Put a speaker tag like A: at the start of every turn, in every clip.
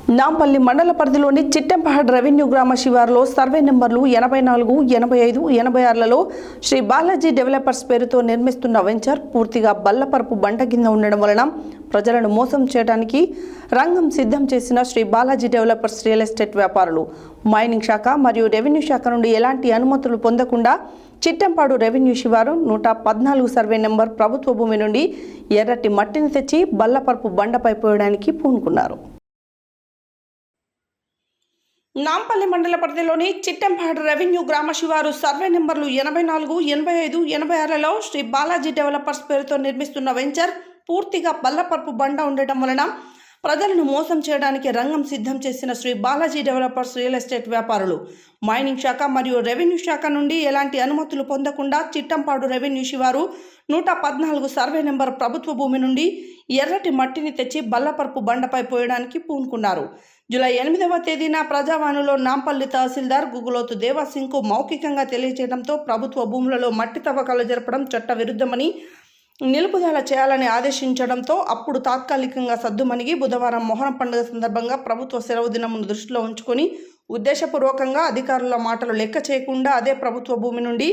A: నాంపల్లి మండల పరిధిలోని చిట్టంపహాడ్ రెవెన్యూ గ్రామ శివారులో సర్వే నెంబర్లు 84, 85, 86లలో శ్రీ బాలాజీ డెవలపర్స్ పేరుతో నిర్మిస్తున్న వెంచర్ పూర్తిగా బల్లపరపు బండ కింద ఉండడం వలన ప్రజలను మోసం చేయడానికి రంగం సిద్ధం చేసిన Shri Balaji developers real estate వ్యాపారులు మైనింగ్ శాఖ మరియు రెవెన్యూ శాఖ నుండి ఎలాంటి అనుమతులు పొందకుండా చిట్టంపాడు రెవెన్యూ శివారు 114 సర్వే నెంబర్ ప్రభుత్వ భూమి నుండి ఎర్రటి మట్టిని తెచ్చి బల్లపరపు బండపై పోయడానికి పూనుకున్నారు. నాంపల్లి మండల పరిధిలోని చిట్టంపహాడ్ రెవెన్యూ గ్రామ శివారు సర్వే నెంబర్లు 84, 85, 86లలో శ్రీ బాలాజీ డెవలపర్స్ పేరుతో నిర్మిస్తున్న వెంచర్ పూర్తిగా బల్లపరపు బండ ఉండటం వలన ప్రజలను మోసం చేయడానికి రంగం సిద్ధం చేసిన Shri Balaji developers real estate వ్యాపారులు మైనింగ్ శాఖ మరియు రెవెన్యూ శాఖ నుండి ఎలాంటి అనుమతులు పొందకుండా చిట్టంపాడు రెవెన్యూ శివారు 114 సర్వే నెంబర్ ప్రభుత్వ భూమి నుండి ఎర్రటి మట్టిని తెచ్చి బల్లపరపు బండపై పోయడానికి పూనుకున్నారు. జూలై 8వ తేదీన ప్రజావాణిలో నాంపల్లి తహసీల్దార్ గుగులోతు దేవాసింగ్కు మౌఖికంగా తెలియజేయడంతో ప్రభుత్వ భూములలో మట్టి తవ్వకాలు జరపడం చట్ట విరుద్ధమని నిలుపుదల చేయాలని ఆదేశించడంతో అప్పుడు తాత్కాలికంగా సద్దుమణిగి బుధవారం మొహరం పండుగ సందర్భంగా ప్రభుత్వ సెలవు దినమును దృష్టిలో ఉంచుకొని ఉద్దేశపూర్వకంగా అధికారుల మాటలు లెక్క చేయకుండా అదే ప్రభుత్వ భూమి నుండి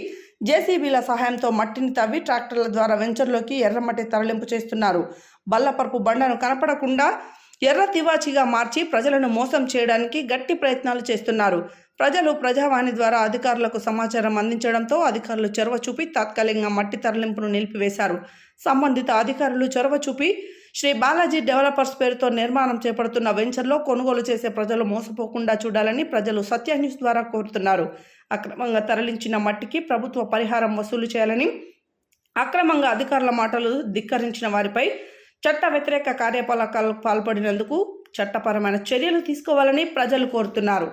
A: జేసీబీల సహాయంతో మట్టిని తవ్వి ట్రాక్టర్ల ద్వారా వెంచర్లోకి ఎర్రమట్టి తరలింపు చేస్తున్నారు. బల్లపరపు బండను కనపడకుండా ఎర్ర తివాచిగా మార్చి ప్రజలను మోసం చేయడానికి గట్టి ప్రయత్నాలు చేస్తున్నారు. ప్రజలు ప్రజావాణి ద్వారా అధికారులకు సమాచారం అందించడంతో అధికారులు చొరవ చూపి తాత్కాలికంగా మట్టి తరలింపును నిలిపివేశారు. సంబంధిత అధికారులు చొరవ చూపి శ్రీ బాలాజీ డెవలపర్స్ పేరుతో నిర్మాణం చేపడుతున్న వెంచర్లో కొనుగోలు చేసే ప్రజలు మోసపోకుండా చూడాలని ప్రజలు సత్య న్యూస్ ద్వారా కోరుతున్నారు. అక్రమంగా తరలించిన మట్టికి ప్రభుత్వ పరిహారం వసూలు చేయాలని, అక్రమంగా అధికారుల మాటలు ధిక్కరించిన వారిపై చట్ట వ్యతిరేక కార్యకలాపాలకు పాల్పడినందుకు చట్టపరమైన చర్యలు తీసుకోవాలని ప్రజలు కోరుతున్నారు.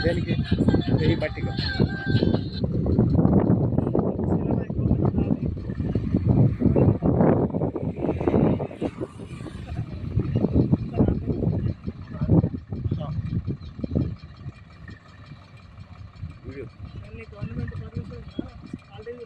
B: దేనికి ఈ బట్టిగా గవర్నమెంట్ పర్మిషన్ ఆల్రెడీ